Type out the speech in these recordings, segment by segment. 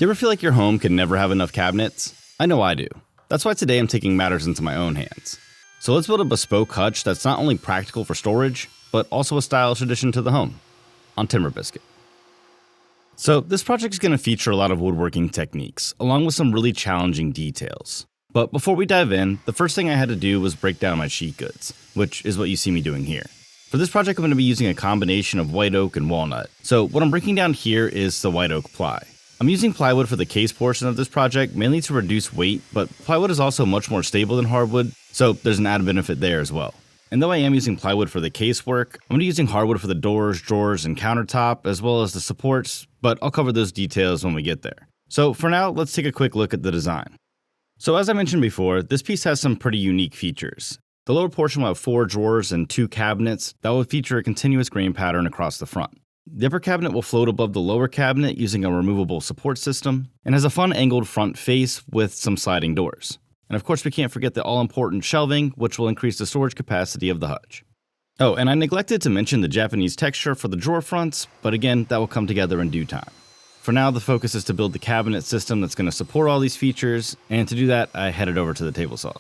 Do you ever feel like your home can never have enough cabinets? I know I do. That's why today I'm taking matters into my own hands. So let's build a bespoke hutch that's not only practical for storage, but also a stylish addition to the home on Timber Biscuit. So this project is going to feature a lot of woodworking techniques, along with some really challenging details. But before we dive in, the first thing I had to do was break down my sheet goods, which is what you see me doing here. For this project, I'm going to be using a combination of white oak and walnut. So what I'm breaking down here is the white oak ply. I'm using plywood for the case portion of this project, mainly to reduce weight, but plywood is also much more stable than hardwood, so there's an added benefit there as well. And though I am using plywood for the casework, I'm going to be using hardwood for the doors, drawers, and countertop, as well as the supports, but I'll cover those details when we get there. So for now, let's take a quick look at the design. So as I mentioned before, this piece has some pretty unique features. The lower portion will have 4 drawers and 2 cabinets that will feature a continuous grain pattern across the front. The upper cabinet will float above the lower cabinet using a removable support system, and has a fun angled front face with some sliding doors. And of course we can't forget the all-important shelving, which will increase the storage capacity of the hutch. Oh, and I neglected to mention the Japanese texture for the drawer fronts, but again, that will come together in due time. For now, the focus is to build the cabinet system that's going to support all these features, and to do that, I headed over to the table saw.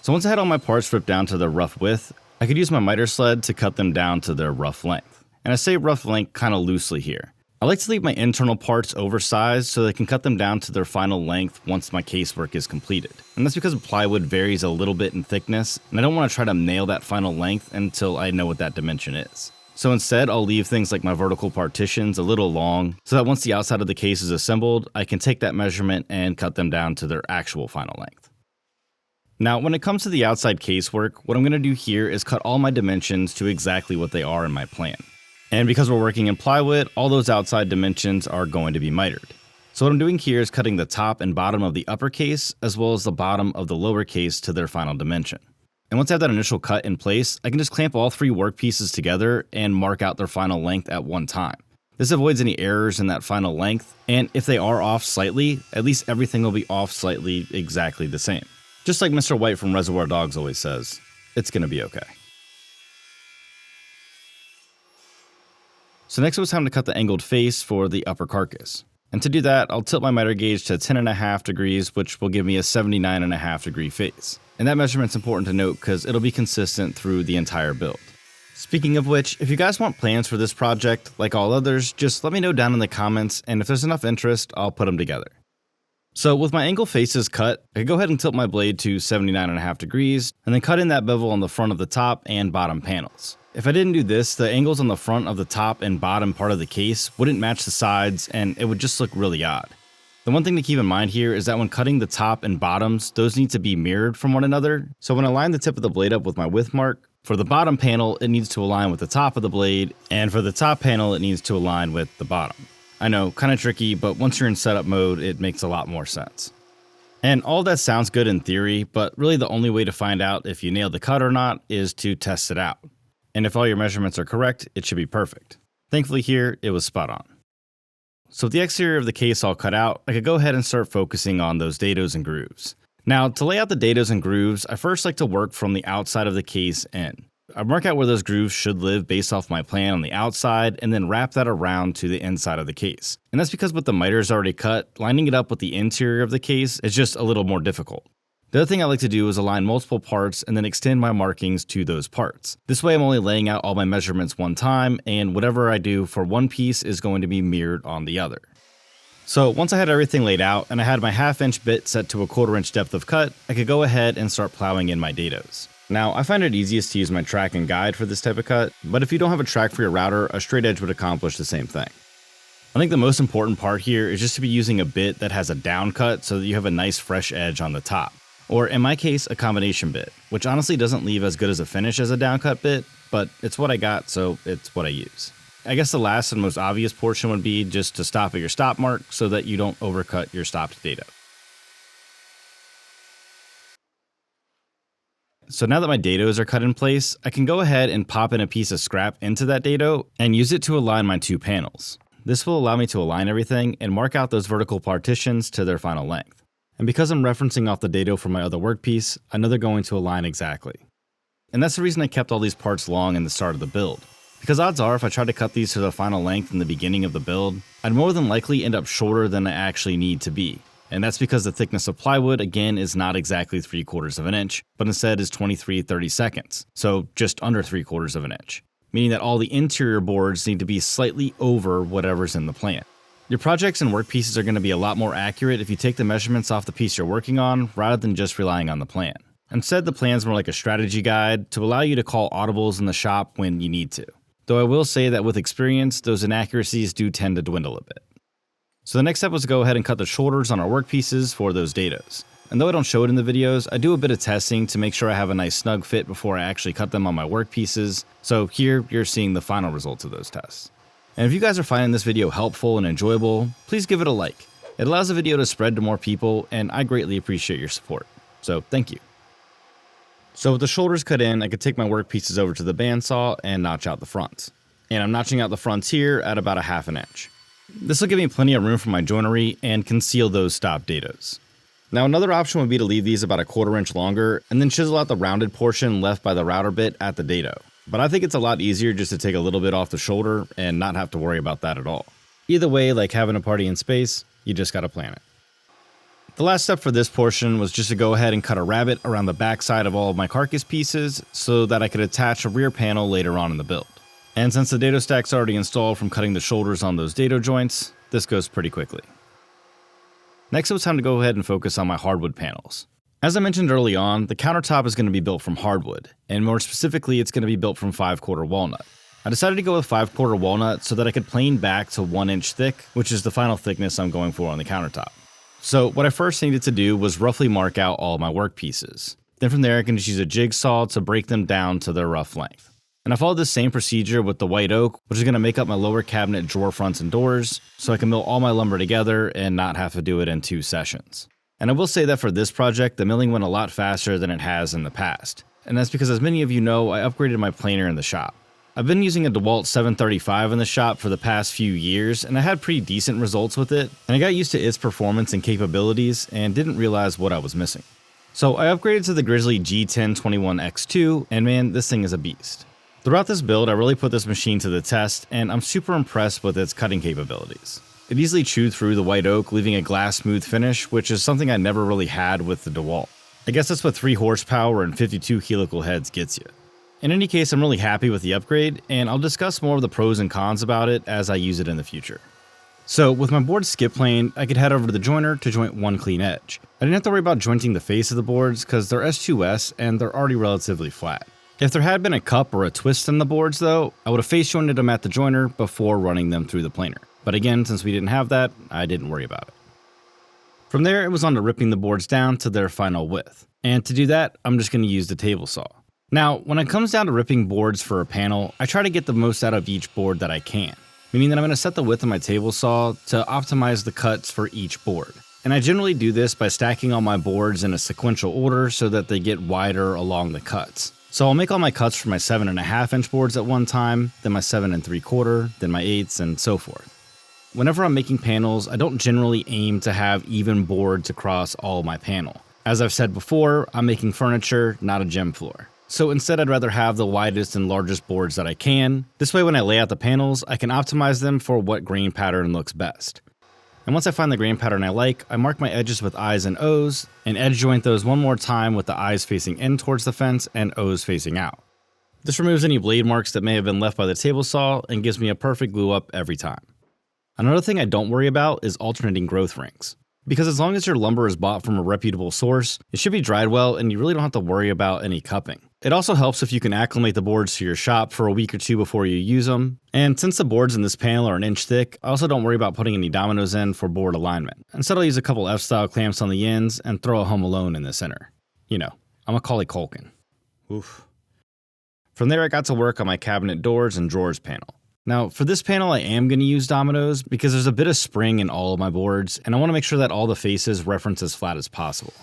So once I had all my parts ripped down to their rough width, I could use my miter sled to cut them down to their rough length. And I say rough length kind of loosely here. I like to leave my internal parts oversized so that I can cut them down to their final length once my casework is completed. And that's because plywood varies a little bit in thickness, and I don't want to try to nail that final length until I know what that dimension is. So instead, I'll leave things like my vertical partitions a little long, so that once the outside of the case is assembled, I can take that measurement and cut them down to their actual final length. Now, when it comes to the outside casework, what I'm going to do here is cut all my dimensions to exactly what they are in my plan. And because we're working in plywood, all those outside dimensions are going to be mitered. So what I'm doing here is cutting the top and bottom of the upper case, as well as the bottom of the lower case to their final dimension. And once I have that initial cut in place, I can just clamp all 3 work pieces together and mark out their final length at one time. This avoids any errors in that final length, and if they are off slightly, at least everything will be off slightly exactly the same. Just like Mr. White from Reservoir Dogs always says, it's gonna be okay. So next it was time to cut the angled face for the upper carcass. And to do that, I'll tilt my miter gauge to 10.5 degrees, which will give me a 79.5 degree face. And that measurement's important to note because it'll be consistent through the entire build. Speaking of which, if you guys want plans for this project, like all others, just let me know down in the comments, and if there's enough interest, I'll put them together. So with my angle faces cut, I can go ahead and tilt my blade to 79.5 degrees, and then cut in that bevel on the front of the top and bottom panels. If I didn't do this, the angles on the front of the top and bottom part of the case wouldn't match the sides, and it would just look really odd. The one thing to keep in mind here is that when cutting the top and bottoms, those need to be mirrored from one another. So when I line the tip of the blade up with my width mark, for the bottom panel, it needs to align with the top of the blade, and for the top panel, it needs to align with the bottom. I know, kind of tricky, but once you're in setup mode, it makes a lot more sense. And all that sounds good in theory, but really the only way to find out if you nailed the cut or not is to test it out. And if all your measurements are correct, it should be perfect. Thankfully here, it was spot on. So with the exterior of the case all cut out, I could go ahead and start focusing on those dados and grooves. Now, to lay out the dados and grooves, I first like to work from the outside of the case in. I mark out where those grooves should live based off my plan on the outside, and then wrap that around to the inside of the case. And that's because with the miters already cut, lining it up with the interior of the case is just a little more difficult. The other thing I like to do is align multiple parts and then extend my markings to those parts. This way I'm only laying out all my measurements one time, and whatever I do for one piece is going to be mirrored on the other. So once I had everything laid out and I had my 1/2 inch bit set to a 1/4 inch depth of cut, I could go ahead and start plowing in my dados. Now, I find it easiest to use my track and guide for this type of cut, but if you don't have a track for your router, a straight edge would accomplish the same thing. I think the most important part here is just to be using a bit that has a down cut so that you have a nice fresh edge on the top. Or in my case, a combination bit, which honestly doesn't leave as good as a finish as a downcut bit, but it's what I got, so it's what I use. I guess the last and most obvious portion would be just to stop at your stop mark so that you don't overcut your stopped dado. So now that my dados are cut in place, I can go ahead and pop in a piece of scrap into that dado and use it to align my 2 panels. This will allow me to align everything and mark out those vertical partitions to their final length. And because I'm referencing off the dado from my other workpiece, I know they're going to align exactly. And that's the reason I kept all these parts long in the start of the build. because odds are if I tried to cut these to the final length in the beginning of the build, I'd more than likely end up shorter than I actually need to be. And that's because the thickness of plywood, again, is not exactly 3/4 of an inch, but instead is 23/32, so just under 3/4 of an inch, meaning that all the interior boards need to be slightly over whatever's in the plan. Your projects and workpieces are going to be a lot more accurate if you take the measurements off the piece you're working on rather than just relying on the plan. Instead, the plan's more like a strategy guide to allow you to call audibles in the shop when you need to. Though I will say that with experience, those inaccuracies do tend to dwindle a bit. So the next step was to go ahead and cut the shoulders on our workpieces for those dados. And though I don't show it in the videos, I do a bit of testing to make sure I have a nice snug fit before I actually cut them on my workpieces, so here you're seeing the final results of those tests. And if you guys are finding this video helpful and enjoyable, please give it a like. It allows the video to spread to more people, and I greatly appreciate your support. So thank you. So with the shoulders cut in, I could take my workpieces over to the bandsaw and notch out the fronts. And I'm notching out the fronts here at about a 1/2 inch. This will give me plenty of room for my joinery and conceal those stop dados. Now another option would be to leave these about a 1/4 inch longer and then chisel out the rounded portion left by the router bit at the dado. But I think it's a lot easier just to take a little bit off the shoulder and not have to worry about that at all. Either way, like having a party in space, you just gotta plan it. The last step for this portion was just to go ahead and cut a rabbet around the back side of all of my carcass pieces so that I could attach a rear panel later on in the build. And since the dado stack's already installed from cutting the shoulders on those dado joints, this goes pretty quickly. Next it was time to go ahead and focus on my hardwood panels. As I mentioned early on, the countertop is going to be built from hardwood, and more specifically it's going to be built from 5/4 walnut. I decided to go with 5/4 walnut so that I could plane back to 1 inch thick, which is the final thickness I'm going for on the countertop. So what I first needed to do was roughly mark out all my work pieces. Then from there I can just use a jigsaw to break them down to their rough length. And I followed this same procedure with the white oak, which is going to make up my lower cabinet drawer fronts and doors, so I can mill all my lumber together and not have to do it in 2 sessions. And I will say that for this project, the milling went a lot faster than it has in the past. And that's because, as many of you know, I upgraded my planer in the shop. I've been using a DeWalt 735 in the shop for the past few years, and I had pretty decent results with it, and I got used to its performance and capabilities and didn't realize what I was missing. So I upgraded to the Grizzly G1021X2, and man, this thing is a beast. Throughout this build, I really put this machine to the test, and I'm super impressed with its cutting capabilities. It easily chewed through the white oak, leaving a glass smooth finish, which is something I never really had with the DeWalt. I guess that's what 3 horsepower and 52 helical heads gets you. In any case, I'm really happy with the upgrade, and I'll discuss more of the pros and cons about it as I use it in the future. So with my board skip plane, I could head over to the joiner to joint one clean edge. I didn't have to worry about jointing the face of the boards because they're S2S and they're already relatively flat. If there had been a cup or a twist in the boards though, I would have face jointed them at the joiner before running them through the planer. But again, since we didn't have that, I didn't worry about it. From there, it was on to ripping the boards down to their final width. And to do that, I'm just going to use the table saw. Now, when it comes down to ripping boards for a panel, I try to get the most out of each board that I can, meaning that I'm going to set the width of my table saw to optimize the cuts for each board. And I generally do this by stacking all my boards in a sequential order so that they get wider along the cuts. So I'll make all my cuts for my 7.5 inch boards at one time, then my 7 3/4, then my 8s, and so forth. Whenever I'm making panels, I don't generally aim to have even boards across all my panel. As I've said before, I'm making furniture, not a gym floor. So instead I'd rather have the widest and largest boards that I can. This way when I lay out the panels, I can optimize them for what grain pattern looks best. And once I find the grain pattern I like, I mark my edges with I's and O's, and edge joint those one more time with the I's facing in towards the fence and O's facing out. This removes any blade marks that may have been left by the table saw and gives me a perfect glue up every time. Another thing I don't worry about is alternating growth rings. Because as long as your lumber is bought from a reputable source, it should be dried well and you really don't have to worry about any cupping. It also helps if you can acclimate the boards to your shop for a week or 2 before you use them. And since the boards in this panel are 1 inch thick, I also don't worry about putting any dominoes in for board alignment. Instead I'll use a couple F-style clamps on the ends and throw a Home Alone in the center. You know, I'm Macaulay Culkin. Oof. From there I got to work on my cabinet doors and drawers panel. Now, for this panel I am going to use dominoes because there's a bit of spring in all of my boards, and I want to make sure that all the faces reference as flat as possible.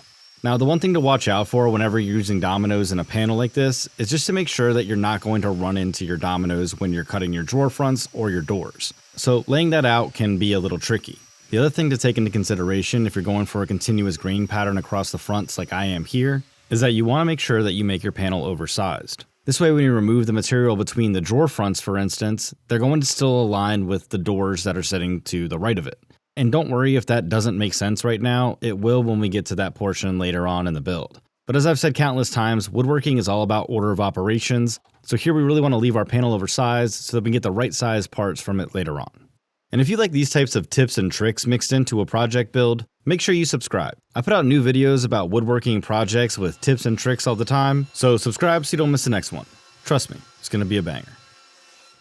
Now, the one thing to watch out for whenever you're using dominoes in a panel like this is just to make sure that you're not going to run into your dominoes when you're cutting your drawer fronts or your doors. So laying that out can be a little tricky. The other thing to take into consideration if you're going for a continuous grain pattern across the fronts like I am here is that you want to make sure that you make your panel oversized. This way when you remove the material between the drawer fronts, for instance, they're going to still align with the doors that are sitting to the right of it. And don't worry if that doesn't make sense right now, it will when we get to that portion later on in the build. But as I've said countless times, woodworking is all about order of operations, so here we really want to leave our panel oversized so that we can get the right size parts from it later on. And if you like these types of tips and tricks mixed into a project build, make sure you subscribe. I put out new videos about woodworking projects with tips and tricks all the time, so subscribe so you don't miss the next one. Trust me, it's going to be a banger.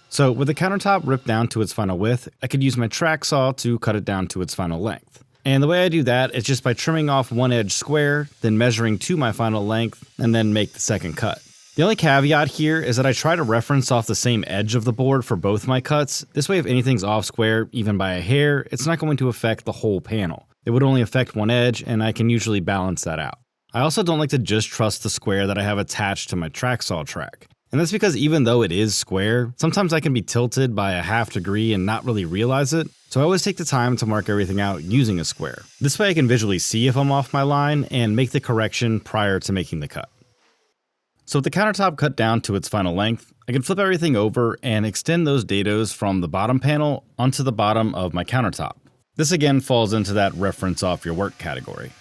So with the countertop ripped down to its final width, I could use my track saw to cut it down to its final length. And the way I do that is just by trimming off one edge square, then measuring to my final length, and then make the second cut. The only caveat here is that I try to reference off the same edge of the board for both my cuts. This way if anything's off square, even by a hair, it's not going to affect the whole panel. It would only affect one edge, and I can usually balance that out. I also don't like to just trust the square that I have attached to my track saw track. And that's because even though it is square, sometimes I can be tilted by a ½ degree and not really realize it, so I always take the time to mark everything out using a square. This way I can visually see if I'm off my line and make the correction prior to making the cut. So with the countertop cut down to its final length, I can flip everything over and extend those dados from the bottom panel onto the bottom of my countertop. This again falls into that reference off your work category.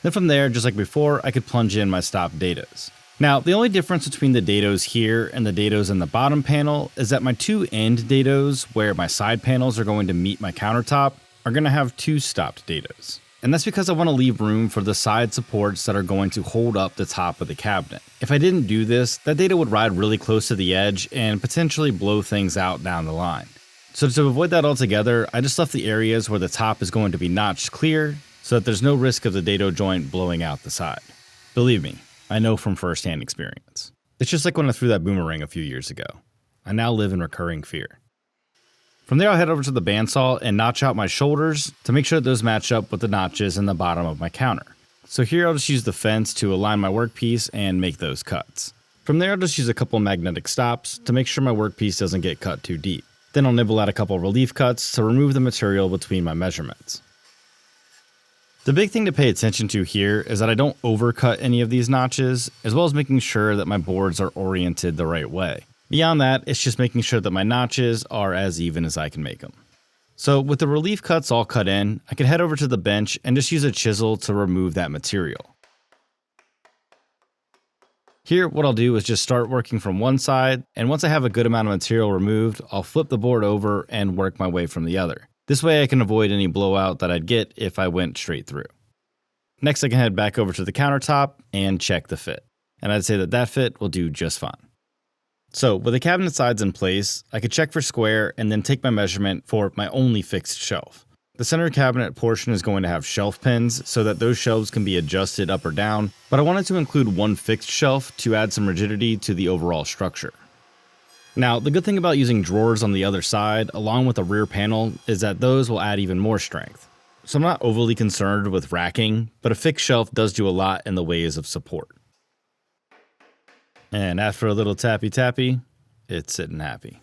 Then from there, just like before, I could plunge in my stop dados. Now, the only difference between the dados here and the dados in the bottom panel is that my two end dados, where my side panels are going to meet my countertop, are going to have two stopped dados. And that's because I want to leave room for the side supports that are going to hold up the top of the cabinet. If I didn't do this, that dado would ride really close to the edge and potentially blow things out down the line. So to avoid that altogether, I just left the areas where the top is going to be notched clear so that there's no risk of the dado joint blowing out the side. Believe me, I know from firsthand experience. It's just like when I threw that boomerang a few years ago. I now live in recurring fear. From there I'll head over to the bandsaw and notch out my shoulders to make sure that those match up with the notches in the bottom of my counter. So here I'll just use the fence to align my workpiece and make those cuts. From there I'll just use a couple magnetic stops to make sure my workpiece doesn't get cut too deep. Then I'll nibble out a couple relief cuts to remove the material between my measurements. The big thing to pay attention to here is that I don't overcut any of these notches, as well as making sure that my boards are oriented the right way. Beyond that, it's just making sure that my notches are as even as I can make them. So with the relief cuts all cut in, I can head over to the bench and just use a chisel to remove that material. Here, what I'll do is just start working from one side, and once I have a good amount of material removed, I'll flip the board over and work my way from the other. This way I can avoid any blowout that I'd get if I went straight through. Next I can head back over to the countertop and check the fit. And I'd say that that fit will do just fine. So with the cabinet sides in place, I could check for square and then take my measurement for my only fixed shelf. The center cabinet portion is going to have shelf pins so that those shelves can be adjusted up or down, but I wanted to include one fixed shelf to add some rigidity to the overall structure. Now, the good thing about using drawers on the other side, along with the rear panel, is that those will add even more strength. So I'm not overly concerned with racking, but a fixed shelf does do a lot in the ways of support. And after a little tappy, it's sitting happy.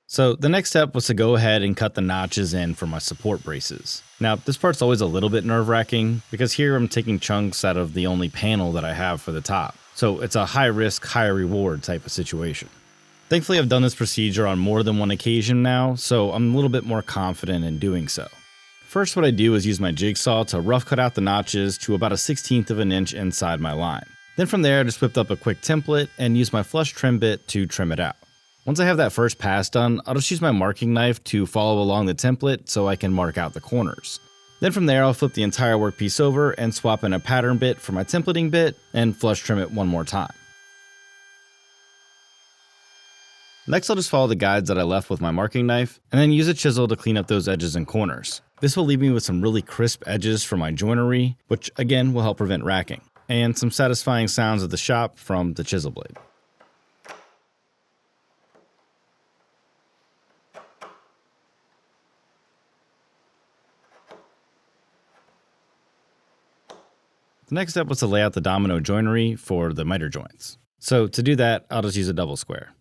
So the next step was to go ahead and cut the notches in for my support braces. Now, this part's always a little bit nerve-wracking because here I'm taking chunks out of the only panel that I have for the top. So it's a high risk, high reward type of situation. Thankfully, I've done this procedure on more than one occasion now, so I'm a little bit more confident in doing so. First, what I do is use my jigsaw to rough cut out the notches to about a 1/16 of an inch inside my line. Then from there, I just whipped up a quick template and used my flush trim bit to trim it out. Once I have that first pass done, I'll just use my marking knife to follow along the template so I can mark out the corners. Then from there, I'll flip the entire workpiece over and swap in a pattern bit for my templating bit and flush trim it one more time. Next, I'll just follow the guides that I left with my marking knife and then use a chisel to clean up those edges and corners. This will leave me with some really crisp edges for my joinery, which again will help prevent racking, and some satisfying sounds at the shop from the chisel blade. The next step was to lay out the domino joinery for the miter joints. So to do that, I'll just use a double square.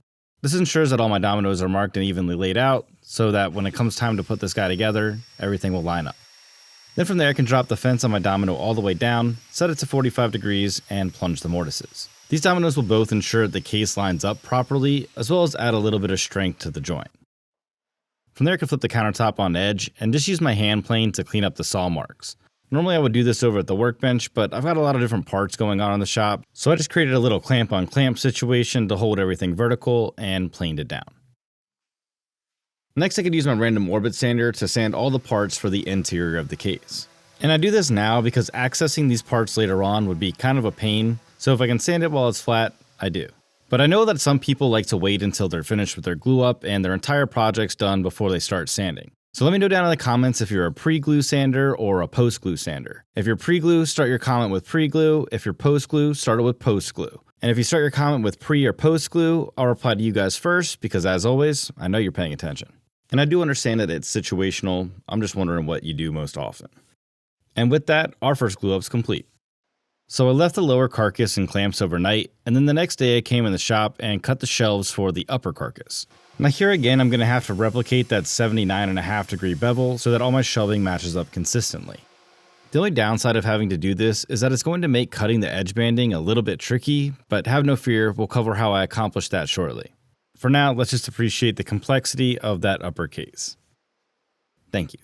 This ensures that all my dominoes are marked and evenly laid out so that when it comes time to put this guy together, everything will line up. Then from there I can drop the fence on my domino all the way down, set it to 45 degrees, and plunge the mortises. These dominoes will both ensure the case lines up properly, as well as add a little bit of strength to the joint. From there I can flip the countertop on edge and just use my hand plane to clean up the saw marks. Normally I would do this over at the workbench, but I've got a lot of different parts going on in the shop, so I just created a little clamp on clamp situation to hold everything vertical and planed it down. Next I could use my random orbit sander to sand all the parts for the interior of the case. And I do this now because accessing these parts later on would be kind of a pain, so if I can sand it while it's flat, I do. But I know that some people like to wait until they're finished with their glue up and their entire project's done before they start sanding. So let me know down in the comments if you're a pre-glue sander or a post-glue sander. If you're pre-glue, start your comment with pre-glue. If you're post-glue, start it with post-glue. And if you start your comment with pre or post-glue, I'll reply to you guys first because as always, I know you're paying attention. And I do understand that it's situational. I'm just wondering what you do most often. And with that, our first glue up's complete. So I left the lower carcass and clamps overnight, and then the next day I came in the shop and cut the shelves for the upper carcass. Now here again, I'm going to have to replicate that 79.5 degree bevel so that all my shelving matches up consistently. The only downside of having to do this is that it's going to make cutting the edge banding a little bit tricky, but have no fear, we'll cover how I accomplish that shortly. For now, let's just appreciate the complexity of that upper case. Thank you.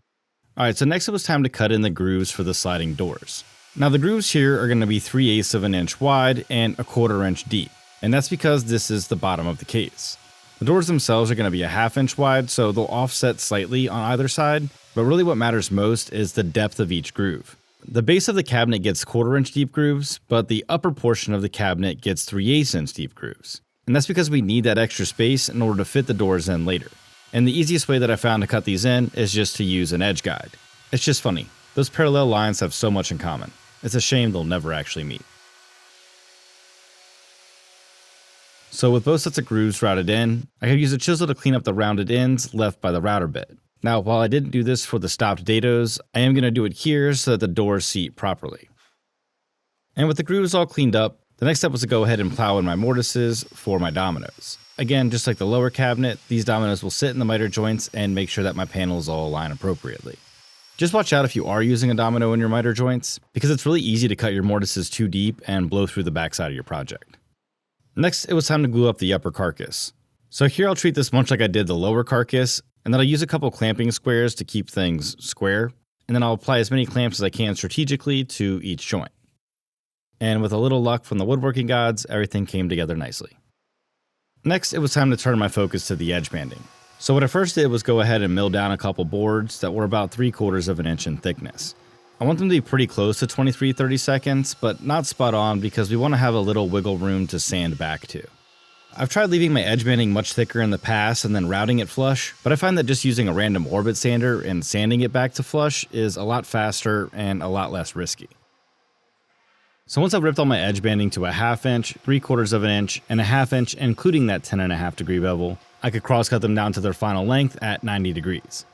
Alright, so next it was time to cut in the grooves for the sliding doors. Now the grooves here are going to be 3/8 of an inch wide and 1/4 inch deep, and that's because this is the bottom of the case. The doors themselves are going to be a 1/2 inch wide, so they'll offset slightly on either side, but really what matters most is the depth of each groove. The base of the cabinet gets 1/4 inch deep grooves, but the upper portion of the cabinet gets 3/8 inch deep grooves. And that's because we need that extra space in order to fit the doors in later. And the easiest way that I found to cut these in is just to use an edge guide. It's just funny, those parallel lines have so much in common. It's a shame they'll never actually meet. So with both sets of grooves routed in, I could use a chisel to clean up the rounded ends left by the router bit. Now while I didn't do this for the stopped dados, I am going to do it here so that the doors seat properly. And with the grooves all cleaned up, the next step was to go ahead and plow in my mortises for my dominoes. Again, just like the lower cabinet, these dominoes will sit in the miter joints and make sure that my panels all align appropriately. Just watch out if you are using a domino in your miter joints, because it's really easy to cut your mortises too deep and blow through the backside of your project. Next, it was time to glue up the upper carcass. So here I'll treat this much like I did the lower carcass, and then I'll use a couple clamping squares to keep things square, and then I'll apply as many clamps as I can strategically to each joint. And with a little luck from the woodworking gods, everything came together nicely. Next, it was time to turn my focus to the edge banding. So what I first did was go ahead and mill down a couple boards that were about 3/4 of an inch in thickness. I want them to be pretty close to 23-30 seconds, but not spot on because we want to have a little wiggle room to sand back to. I've tried leaving my edge banding much thicker in the past and then routing it flush, but I find that just using a random orbit sander and sanding it back to flush is a lot faster and a lot less risky. So once I've ripped all my edge banding to a 1/2 inch, 3/4 of an inch, and a 1/2 inch, including that 10.5 degree bevel, I could cross cut them down to their final length at 90 degrees.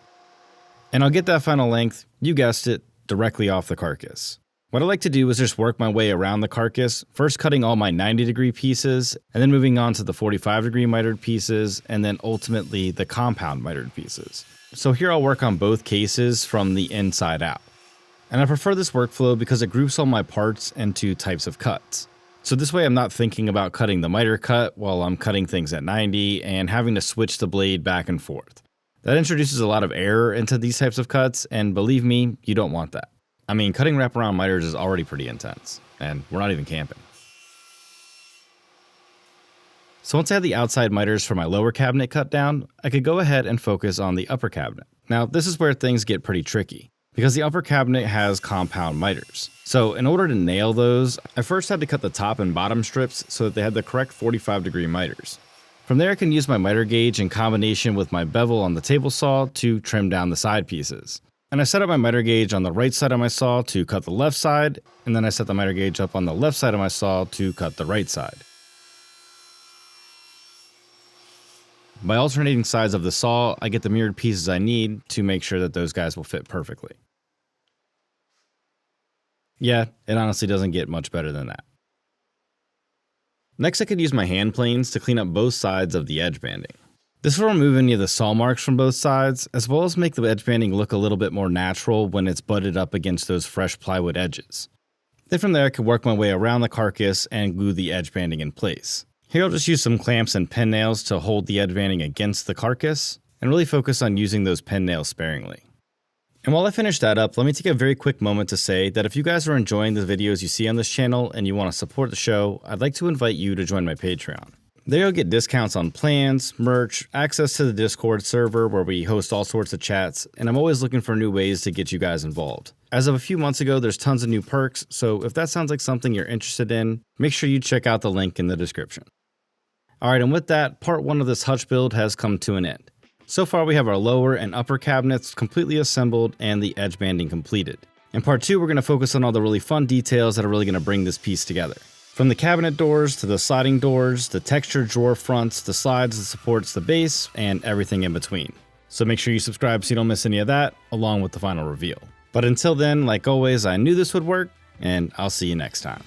And I'll get that final length, you guessed it, directly off the carcass. What I like to do is just work my way around the carcass, first cutting all my 90 degree pieces, and then moving on to the 45 degree mitered pieces, and then ultimately the compound mitered pieces. So here I'll work on both cases from the inside out. And I prefer this workflow because it groups all my parts into types of cuts. So this way I'm not thinking about cutting the miter cut while I'm cutting things at 90 and having to switch the blade back and forth. That introduces a lot of error into these types of cuts, and believe me, you don't want that. I mean, cutting wraparound miters is already pretty intense, and we're not even camping. So once I had the outside miters for my lower cabinet cut down, I could go ahead and focus on the upper cabinet. Now, this is where things get pretty tricky, because the upper cabinet has compound miters. So in order to nail those, I first had to cut the top and bottom strips so that they had the correct 45 degree miters. From there I can use my miter gauge in combination with my bevel on the table saw to trim down the side pieces. And I set up my miter gauge on the right side of my saw to cut the left side, and then I set the miter gauge up on the left side of my saw to cut the right side. By alternating sides of the saw, I get the mirrored pieces I need to make sure that those guys will fit perfectly. Yeah, it honestly doesn't get much better than that. Next I could use my hand planes to clean up both sides of the edge banding. This will remove any of the saw marks from both sides, as well as make the edge banding look a little bit more natural when it's butted up against those fresh plywood edges. Then from there I could work my way around the carcass and glue the edge banding in place. Here I'll just use some clamps and pin nails to hold the edge banding against the carcass, and really focus on using those pin nails sparingly. And while I finish that up, let me take a very quick moment to say that if you guys are enjoying the videos you see on this channel and you want to support the show, I'd like to invite you to join my Patreon. There you'll get discounts on plans, merch, access to the Discord server where we host all sorts of chats, and I'm always looking for new ways to get you guys involved. As of a few months ago, there's tons of new perks, so if that sounds like something you're interested in, make sure you check out the link in the description. Alright, and with that, part 1 of this Hutch build has come to an end. So far we have our lower and upper cabinets completely assembled and the edge banding completed. In part 2 we're going to focus on all the really fun details that are really going to bring this piece together. From the cabinet doors to the sliding doors, the textured drawer fronts, the slides that supports the base, and everything in between. So make sure you subscribe so you don't miss any of that, along with the final reveal. But until then, like always, I knew this would work, and I'll see you next time.